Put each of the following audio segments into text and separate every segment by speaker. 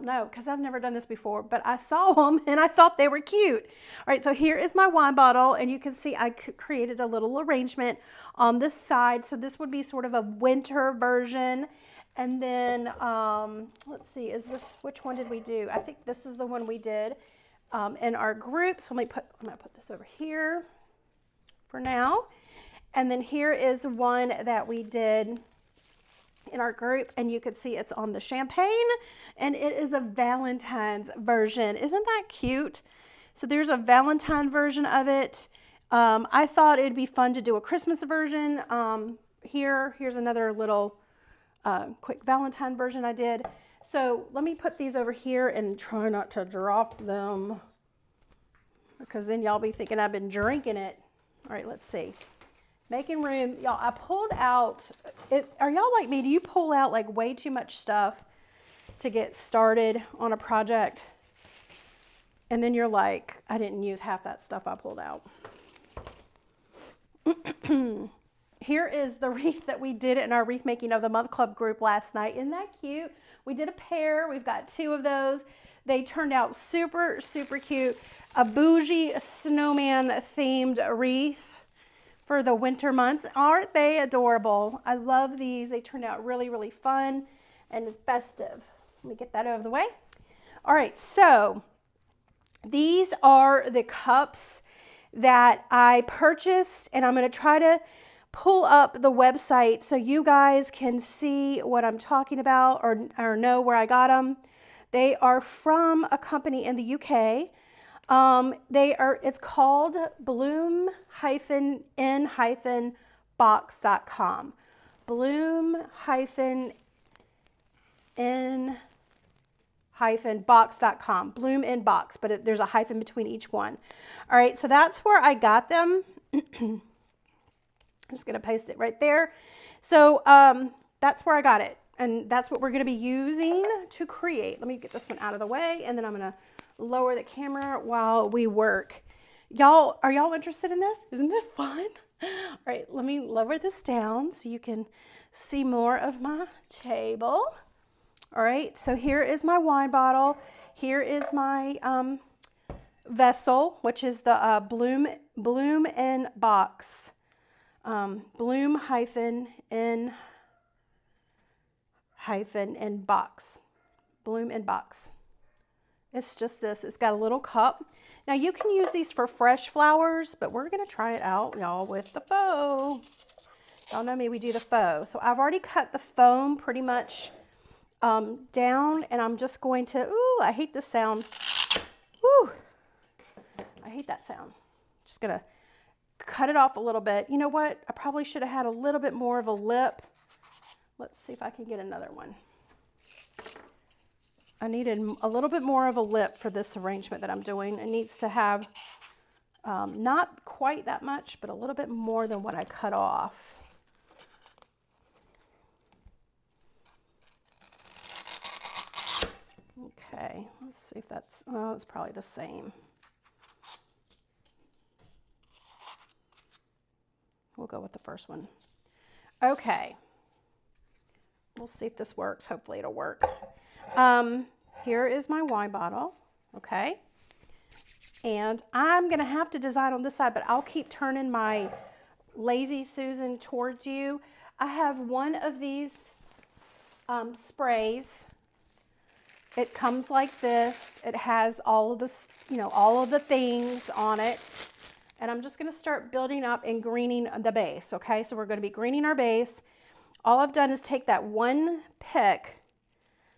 Speaker 1: don't know because I've never done this before, but I saw them and I thought they were cute. All right, so here is my wine bottle, and you can see I created a little arrangement on this side. So this would be sort of a winter version. And then, let's see, which one did we do? I think this is the one we did in our group. So I'm gonna put this over here for now. And then here is one that we did in our group, and you can see it's on the champagne, and it is a Valentine's version. Isn't that cute? So there's a Valentine version of it. I thought it'd be fun to do a Christmas version. Here's another little quick Valentine version I did. So let me put these over here and try not to drop them, because then y'all be thinking I've been drinking it. All right, let's see. Making room. Y'all, I pulled out, are y'all like me? Do you pull out like way too much stuff to get started on a project? And then you're like, I didn't use half that stuff I pulled out. Here is the wreath that we did in our Wreath Making of the Month Club group last night. Isn't that cute? We did a pair. We've got 2 of those. They turned out super, super cute. A bougie snowman themed wreath for the winter months. Aren't they adorable? I love these. They turned out really, really fun and festive. Let me get that out of the way. All right, so these are the cups that I purchased, and I'm going to try to pull up the website so you guys can see what I'm talking about or know where I got them. They are from a company in the UK. It's called bloom-in-box.com. bloom-in-box.com. Bloom in box, but there's a hyphen between each one. All right, so that's where I got them. I'm just going to paste it right there. So that's where I got it, and that's what we're going to be using to create. Let me get this one out of the way, and then I'm going to lower the camera while we work. Y'all, are y'all interested in this? Isn't it fun? All right, let me lower this down so you can see more of my table. All right, so here is my wine bottle. Here is my vessel, which is the Bloom in box. Bloom hyphen in box. Bloom in box. It's just this. It's got a little cup. Now you can use these for fresh flowers, but we're going to try it out, y'all, with the faux. Y'all know me, we do the faux. So I've already cut the foam pretty much down, and I'm just going to, ooh, I hate this sound. Ooh, I hate that sound. Just going to cut it off a little bit. You know what? I probably should have had a little bit more of a lip. Let's see if I can get another one. I needed a little bit more of a lip for this arrangement that I'm doing. It needs to have not quite that much, but a little bit more than what I cut off. Okay, let's see if that's, well, it's probably the same. We'll go with the first one. Okay. We'll see if this works. Hopefully it'll work. Here is my wine bottle, okay? And I'm gonna have to design on this side, but I'll keep turning my Lazy Susan towards you. I have one of these sprays. It comes like this. It has all of this, you know, all of the things on it. And I'm just gonna start building up and greening the base, okay? So we're gonna be greening our base. All I've done is take that one pick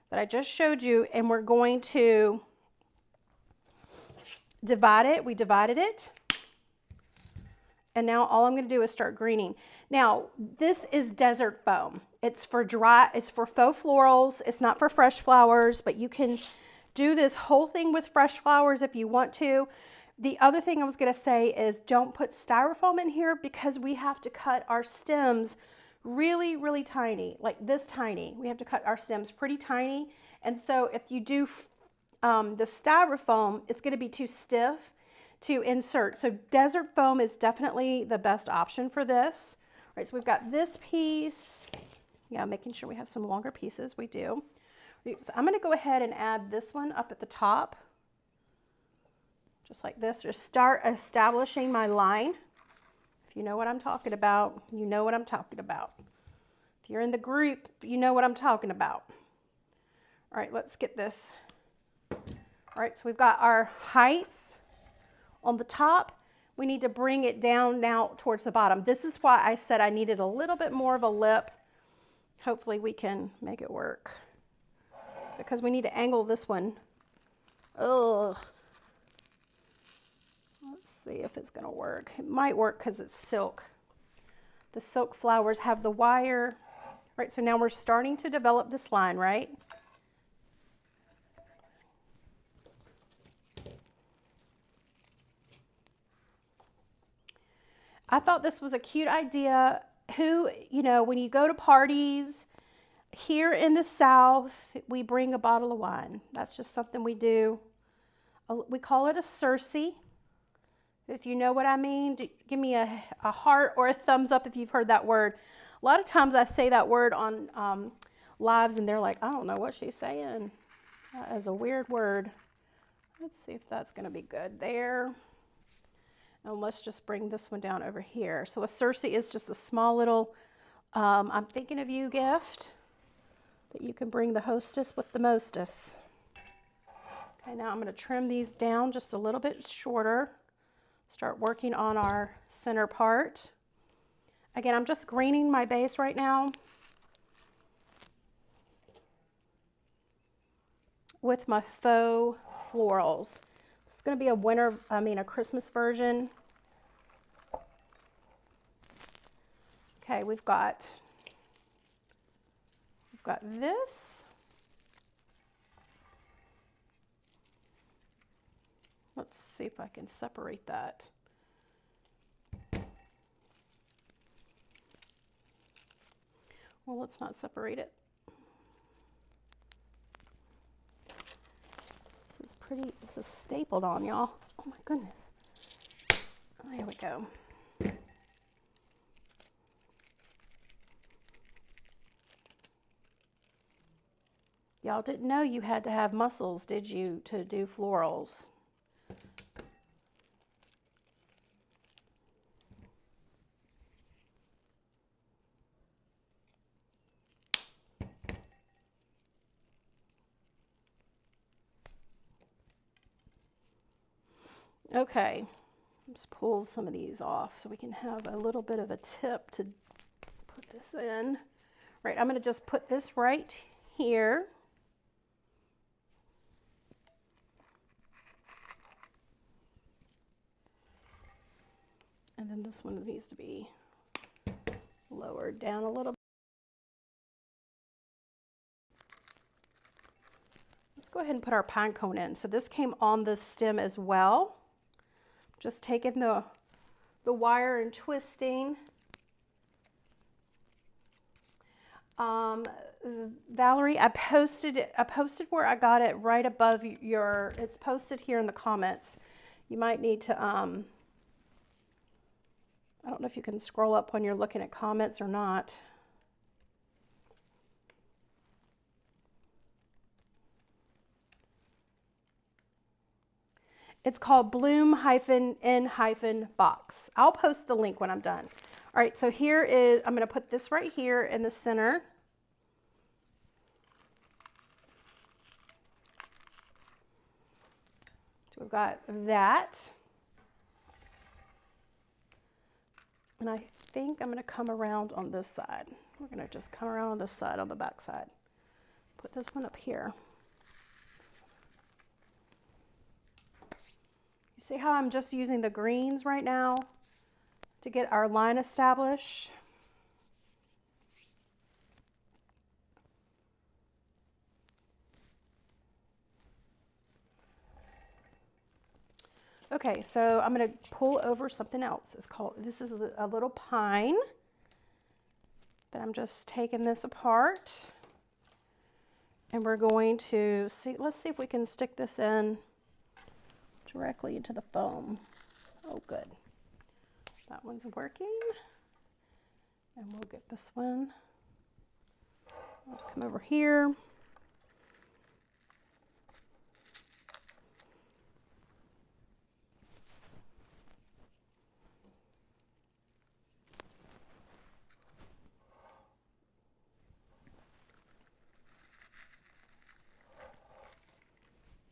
Speaker 1: that I just showed you, and we're going to divide it. We divided it. And now all I'm going to do is start greening. Now, this is desert foam. It's for dry, it's for faux florals. It's not for fresh flowers, but you can do this whole thing with fresh flowers if you want to. The other thing I was going to say is don't put styrofoam in here, because we have to cut our stems really, really tiny, like this tiny. We have to cut our stems pretty tiny. And so if you do the styrofoam, it's going to be too stiff to insert. So desert foam is definitely the best option for this. All right, so we've got this piece. Yeah, making sure we have some longer pieces. We do. So I'm going to go ahead and add this one up at the top, just like this, or start establishing my line. If you know what I'm talking about, you know what I'm talking about. If you're in the group, you know what I'm talking about. All right, let's get this. All right, so we've got our height on the top. We need to bring it down now towards the bottom. This is why I said I needed a little bit more of a lip. Hopefully we can make it work, because we need to angle this one. Ugh. Let's see if it's gonna work. It might work because it's silk. The silk flowers have the wire. Right, so now we're starting to develop this line, right? I thought this was a cute idea. Who, you know, when you go to parties here in the South, we bring a bottle of wine. That's just something we do. We call it a Circe. If you know what I mean, give me a heart or a thumbs up if you've heard that word. A lot of times I say that word on lives and they're like, I don't know what she's saying. That is a weird word. Let's see if that's going to be good there. And let's just bring this one down over here. So a Circe is just a small little, I'm thinking of you gift that you can bring the hostess with the mostess. Okay, now I'm going to trim these down just a little bit shorter. Start working on our center part. Again, I'm just greening my base right now with my faux florals. It's going to be a Christmas version. Okay, we've got this. Let's see if I can separate that. Well, let's not separate it. This is pretty, this is stapled on, y'all. Oh my goodness. There we go. Y'all didn't know you had to have muscles, did you, to do florals? Okay, let's pull some of these off so we can have a little bit of a tip to put this in. Right, I'm going to just put this right here. And then this one needs to be lowered down a little bit. Let's go ahead and put our pine cone in. So this came on the stem as well. Just taking the wire and twisting. Valerie, I posted where I got it right above your, it's posted here in the comments. You might need to, I don't know if you can scroll up when you're looking at comments or not. It's called Bloom-in-Box. I'll post the link when I'm done. All right, so here is, I'm going to put this right here in the center. So we've got that. And I think I'm going to come around on this side. We're going to just come around on this side, on the back side. Put this one up here. You see how I'm just using the greens right now to get our line established? Okay, so I'm going to pull over something else. This is a little pine that I'm just taking this apart. And we're going to see, let's see if we can stick this in directly into the foam. Oh, good. That one's working. And we'll get this one. Let's come over here.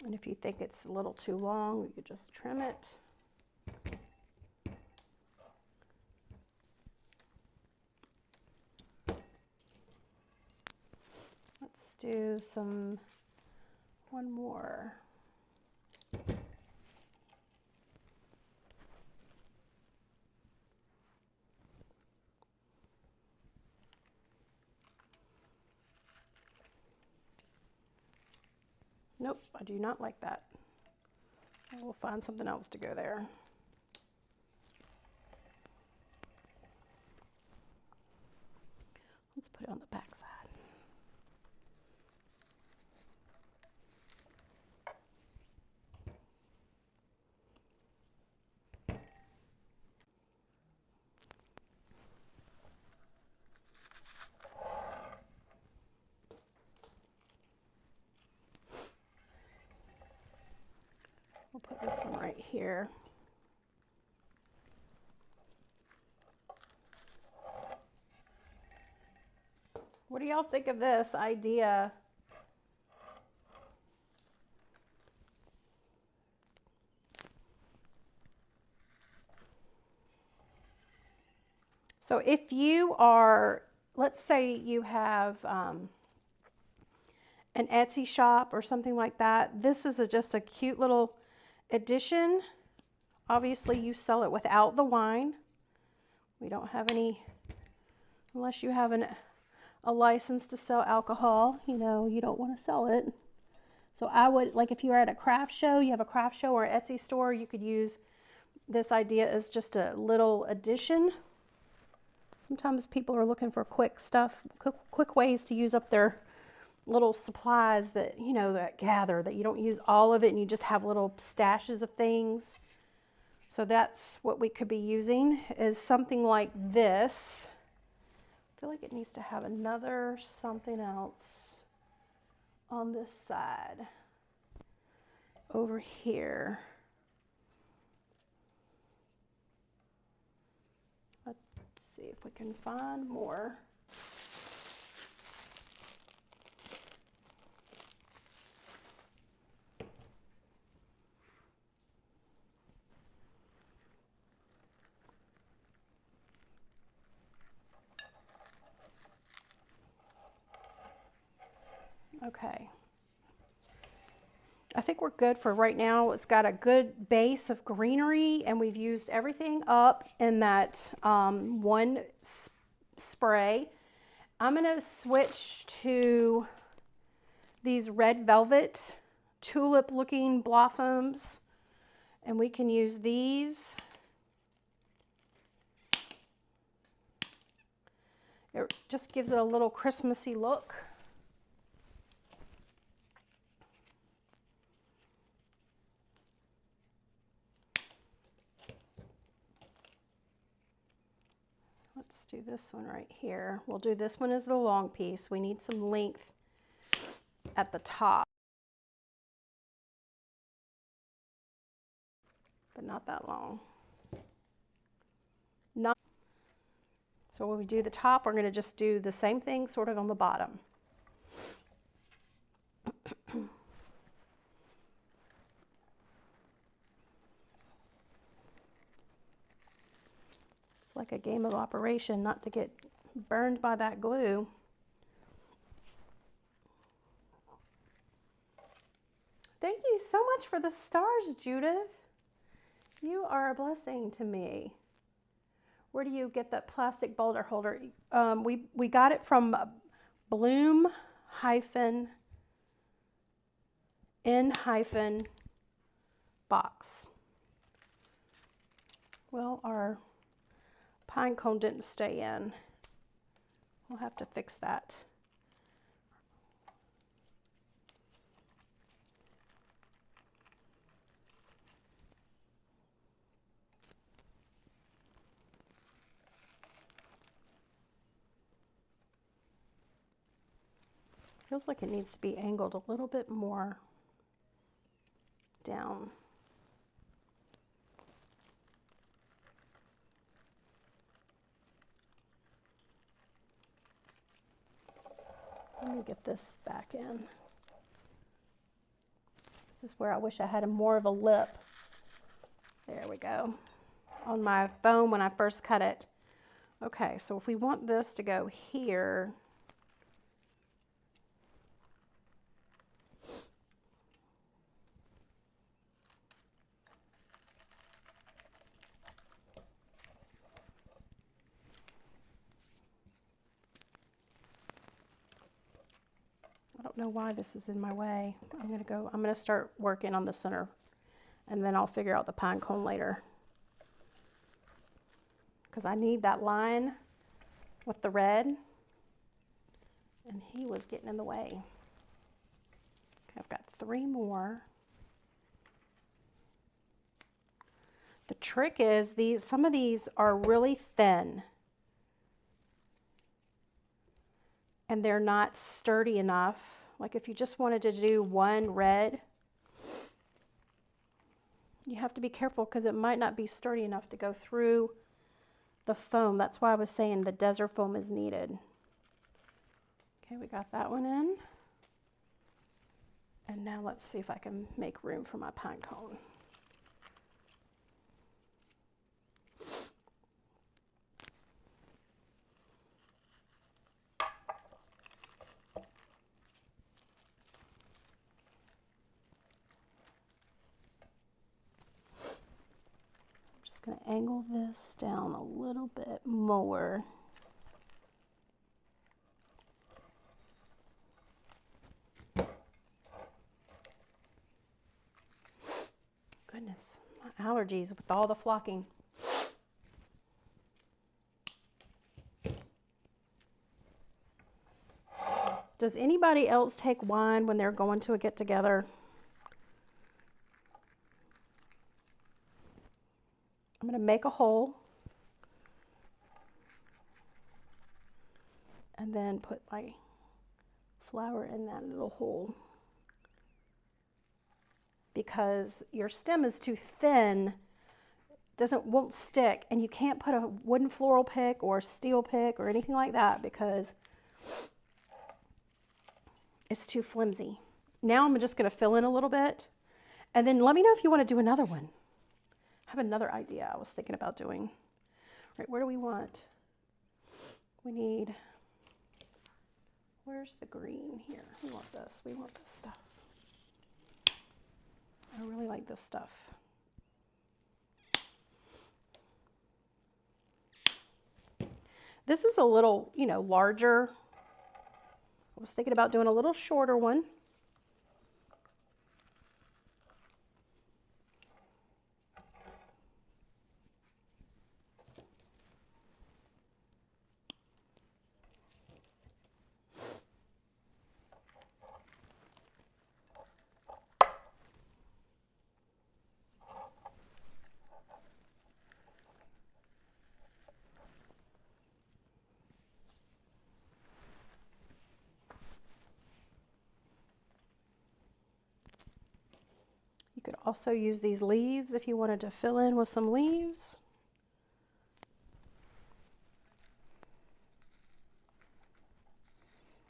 Speaker 1: And if you think it's a little too long, you could just trim it. Let's do one more. Nope, I do not like that. I will find something else to go there. Let's put it on the back side. We'll put this one right here. What do y'all think of this idea? So if you are, let's say you have an Etsy shop or something like that, this is just a cute little addition. Obviously you sell it without the wine. We don't have any, unless you have a license to sell alcohol, you know, you don't want to sell it. So I would, like if you're at a craft show, you have a craft show or an Etsy store, you could use this idea as just a little addition. Sometimes people are looking for quick stuff, quick ways to use up their little supplies that, you know, that gather, that you don't use all of it and you just have little stashes of things. So that's what we could be using, is something like this. I feel like it needs to have another something else on this side over here. Let's see if we can find more. Okay. I think we're good for right now. It's got a good base of greenery and we've used everything up in that one spray. I'm going to switch to these red velvet tulip looking blossoms and we can use these. It just gives it a little Christmassy look. Let's do this one right here. We'll do this one as the long piece. We need some length at the top, but not that long. So when we do the top, we're going to just do the same thing sort of on the bottom. It's like a game of operation not to get burned by that glue. Thank you so much for the stars, Judith. You are a blessing to me. Where do you get that plastic boulder holder? We got it from Bloom-in-box. Well, our pine cone didn't stay in. We'll have to fix that. Feels like it needs to be angled a little bit more down. Let me get this back in. is where I wish I had more of a lip. There we go. On my foam when I first cut it. Okay, so if we want this to go here, I don't know why this is in my way. I'm gonna start working on the center, and then I'll figure out the pine cone later. Because I need that line with the red, and he was getting in the way. Okay, I've got 3 more. The trick is some of these are really thin, and they're not sturdy enough. Like if you just wanted to do one red, you have to be careful because it might not be sturdy enough to go through the foam. That's why I was saying the desert foam is needed. Okay, we got that one in. And now let's see if I can make room for my pine cone. Going to angle this down a little bit more. Goodness, my allergies with all the flocking. Does anybody else take wine when they're going to a get-together? I'm going to make a hole and then put my flower in that little hole. Because your stem is too thin, won't stick, and you can't put a wooden floral pick or steel pick or anything like that because it's too flimsy. Now I'm just going to fill in a little bit, and then let me know if you want to do another one. I have another idea I was thinking about doing. All right, where do we want? Where's the green here? We want this stuff. I really like this stuff. This is a little, larger. I was thinking about doing a little shorter one. You could also use these leaves if you wanted to fill in with some leaves.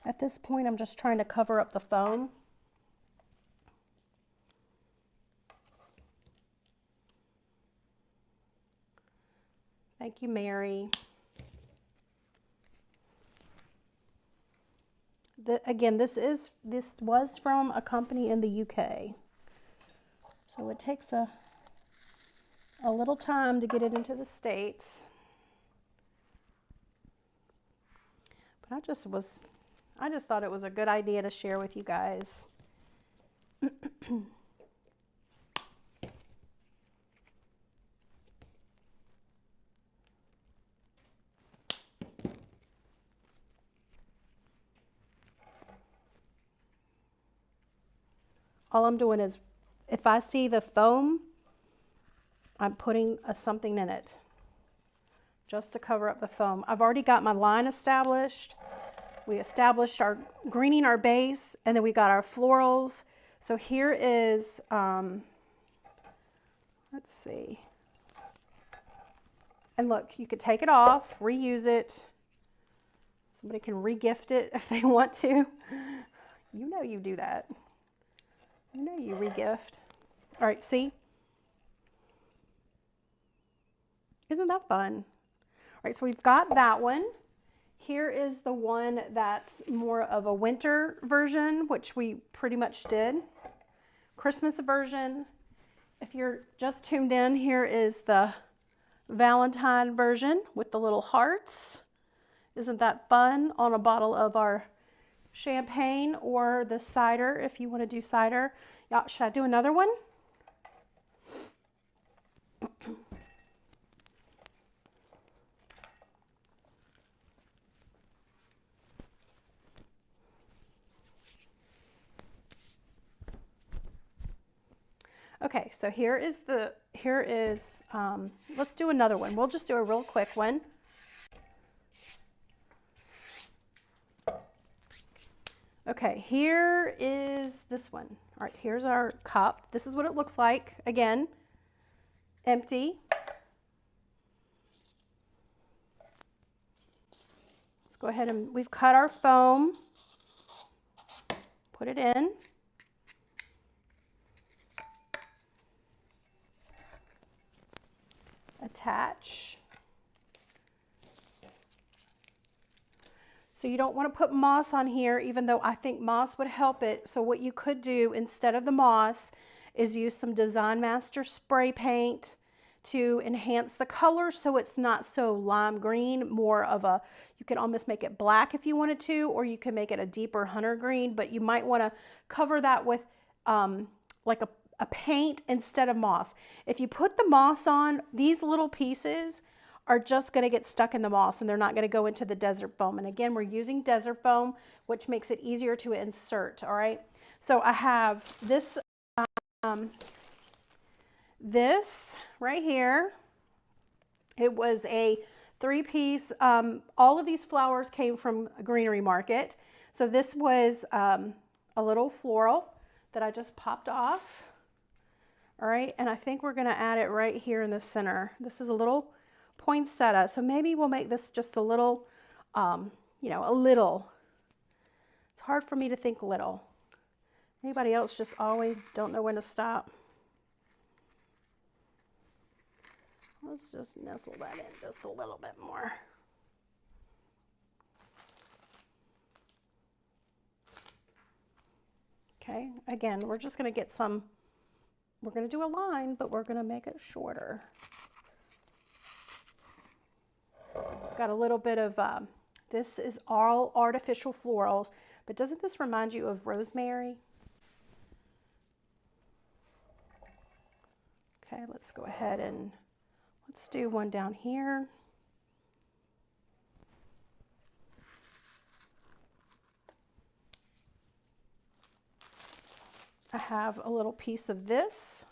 Speaker 1: At this point, I'm just trying to cover up the foam. Thank you, Mary. Again, this was from a company in the UK. So it takes a little time to get it into the States. But I just thought it was a good idea to share with you guys. All I'm doing is, if I see the foam, I'm putting something in it just to cover up the foam. I've already got my line established. We established our greening our base, and then we got our florals. So here is, let's see. And look, you could take it off, reuse it. Somebody can re-gift it if they want to. You know you do that. I know you regift. All right, see? Isn't that fun? All right, so we've got that one. Here is the one that's more of a winter version, which we pretty much did. Christmas version. If you're just tuned in, here is the Valentine version with the little hearts. Isn't that fun? On a bottle of our champagne or the cider if you want to do cider. Yeah, should I do another one? Okay, so let's do another one. We'll just do a real quick one. Okay, here is this one. All right, here's our cup. This is what it looks like. Again, empty. Let's go ahead and we've cut our foam. Put it in. Attach. So you don't want to put moss on here, even though I think moss would help it. So what you could do instead of the moss is use some Design Master spray paint to enhance the color so it's not so lime green, more of a, you can almost make it black if you wanted to, or you can make it a deeper hunter green, but you might want to cover that with like a paint instead of moss. If you put the moss on, these little pieces are just going to get stuck in the moss and they're not going to go into the desert foam. And again, we're using desert foam, which makes it easier to insert. All right. So I have this, this right here. It was a 3-piece. All of these flowers came from a greenery market. So this was a little floral that I just popped off. All right. And I think we're going to add it right here in the center. This is a little poinsettia, so maybe we'll make this just a little, you know, a little. It's hard for me to think little. Anybody else just always don't know when to stop? Let's just nestle that in just a little bit more. Okay, again, we're just going to get some, we're going to do a line, but we're going to make it shorter. Got a little bit of, this is all artificial florals, but doesn't this remind you of rosemary? Okay, let's go ahead and let's do one down here. I have a little piece of this,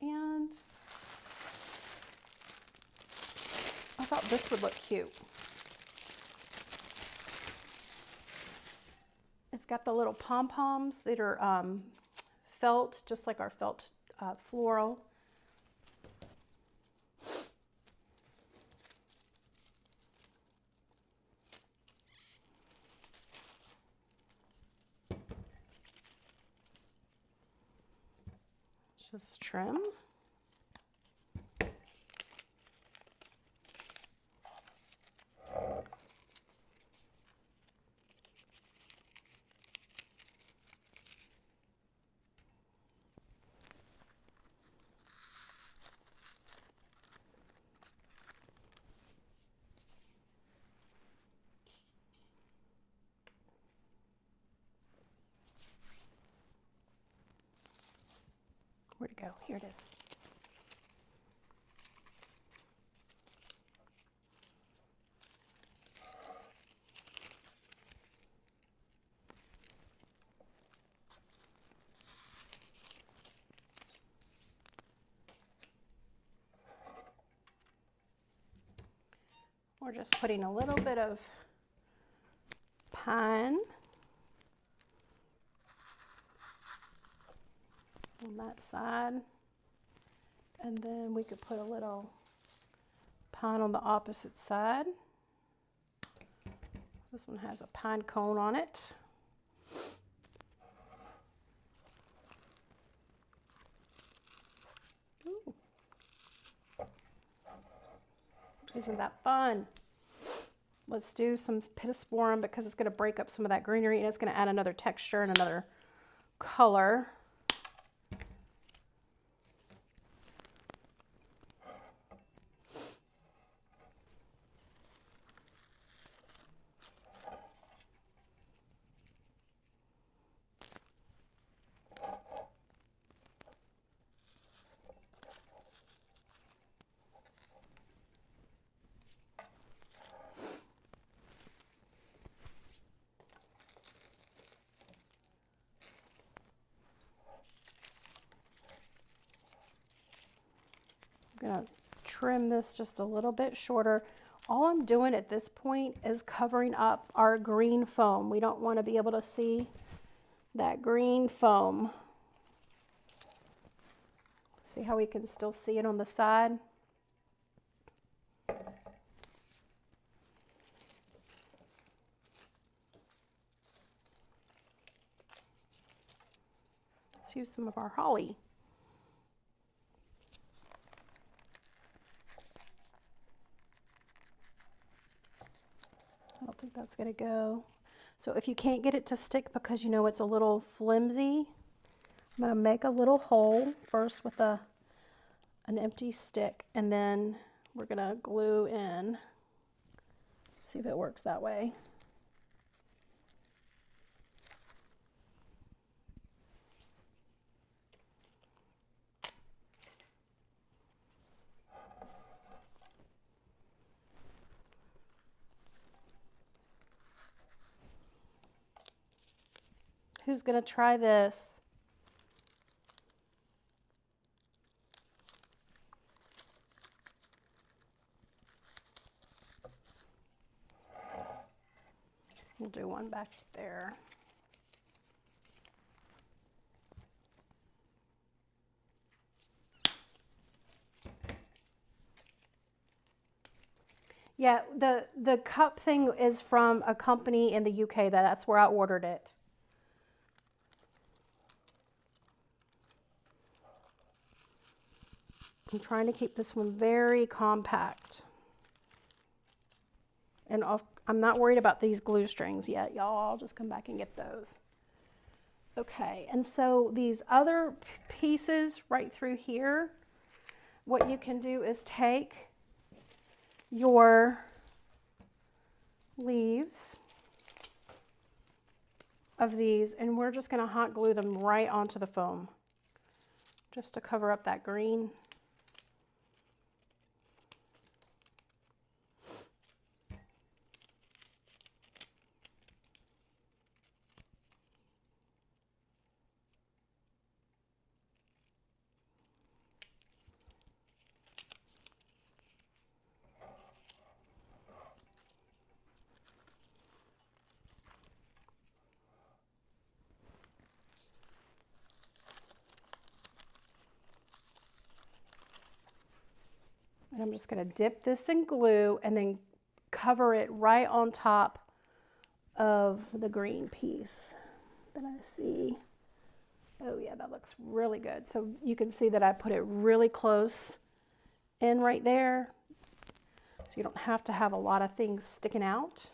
Speaker 1: and I thought this would look cute. It's got the little pom-poms that are felt, just like our felt floral. Let's just trim. Where'd it go? Here it is. We're just putting a little bit of pine on that side, and then we could put a little pine on the opposite side. This one has a pine cone on it. Isn't that fun? Let's do some pittosporum because it's going to break up some of that greenery and it's going to add another texture and another color. I'm going to trim this just a little bit shorter. All I'm doing at this point is covering up our green foam. We don't want to be able to see that green foam. See how we can still see it on the side? Let's use some of our holly. I don't think that's going to go. So if you can't get it to stick because you know it's a little flimsy, I'm going to make a little hole first with an empty stick, and then we're going to glue in. See if it works that way. Who's going to try this? We'll do one back there. Yeah, the cup thing is from a company in the UK. That's where I ordered it. I'm trying to keep this one very compact. And I'm not worried about these glue strings yet, y'all. I'll just come back and get those. Okay, and so these other pieces right through here, what you can do is take your leaves of these, and we're just going to hot glue them right onto the foam just to cover up that green. And I'm just going to dip this in glue and then cover it right on top of the green piece that I see. Oh yeah, that looks really good. So you can see that I put it really close in right there. So you don't have to have a lot of things sticking out.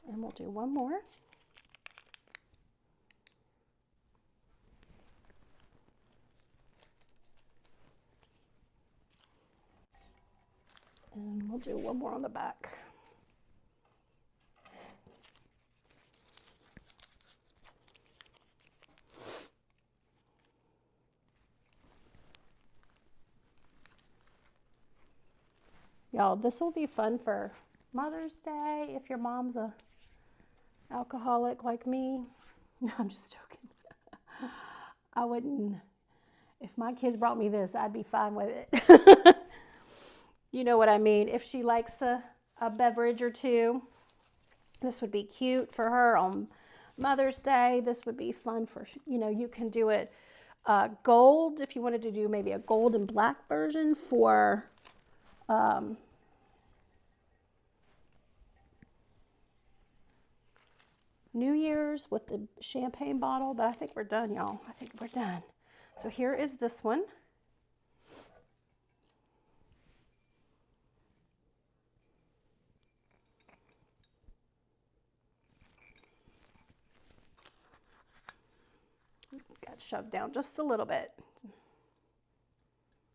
Speaker 1: And we'll do one more. And we'll do one more on the back. Y'all, this will be fun for Mother's Day if your mom's a alcoholic like me. No, I'm just joking. I wouldn't, if my kids brought me this, I'd be fine with it. You know what I mean. If she likes a beverage or two, this would be cute for her on Mother's Day. This would be fun for, you know, you can do it gold if you wanted to do maybe a gold and black version for New Year's with the champagne bottle, but I think we're done, y'all. I think we're done. So here is this one. Got shoved down just a little bit.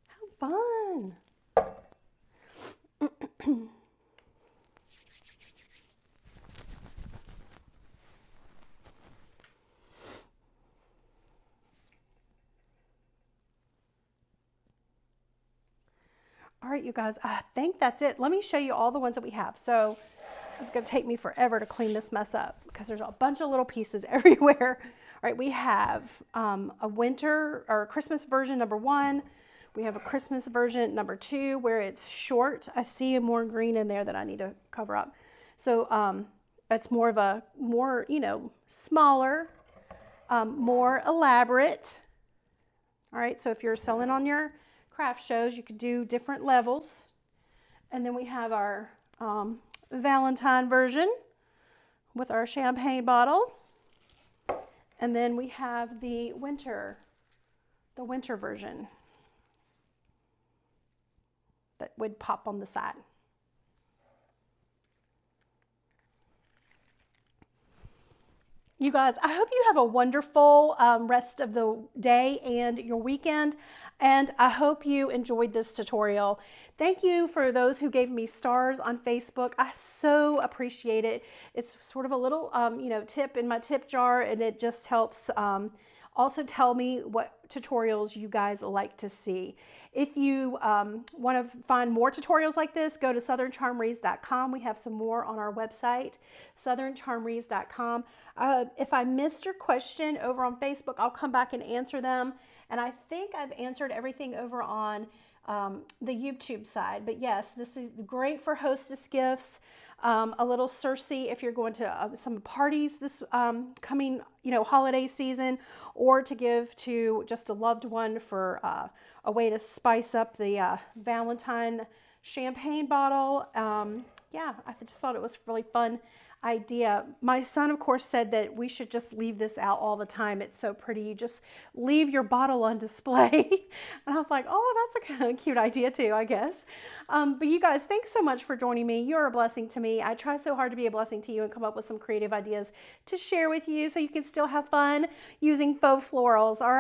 Speaker 1: How fun. All right, you guys, I think that's it. Let me show you all the ones that we have. So it's going to take me forever to clean this mess up because there's a bunch of little pieces everywhere. All right, we have a winter or Christmas version number 1. We have a Christmas version number 2 where it's short. I see more green in there that I need to cover up. So it's more of a you know, smaller, more elaborate. All right, so if you're selling on your craft shows, you could do different levels. And then we have our Valentine version with our champagne bottle. And then we have the winter version that would pop on the side. You guys, I hope you have a wonderful rest of the day and your weekend, and I hope you enjoyed this tutorial. Thank you for those who gave me stars on Facebook. I so appreciate it. It's sort of a little, you know, tip in my tip jar, and it just helps also tell me what tutorials you guys like to see. If you want to find more tutorials like this, go to southerncharmwreaths.com. We have some more on our website, southerncharmwreaths.com. If I missed your question over on Facebook, I'll come back and answer them. And I think I've answered everything over on the YouTube side. But yes, this is great for hostess gifts. A little Circe if you're going to some parties this coming, you know, holiday season, or to give to just a loved one for a way to spice up the Valentine champagne bottle. Yeah, I just thought it was a really fun idea. My son, of course, said that we should just leave this out all the time. It's so pretty. You just leave your bottle on display. And I was like, oh, that's a kind of cute idea too, I guess. But you guys, thanks so much for joining me. You're a blessing to me. I try so hard to be a blessing to you and come up with some creative ideas to share with you so you can still have fun using faux florals. All right.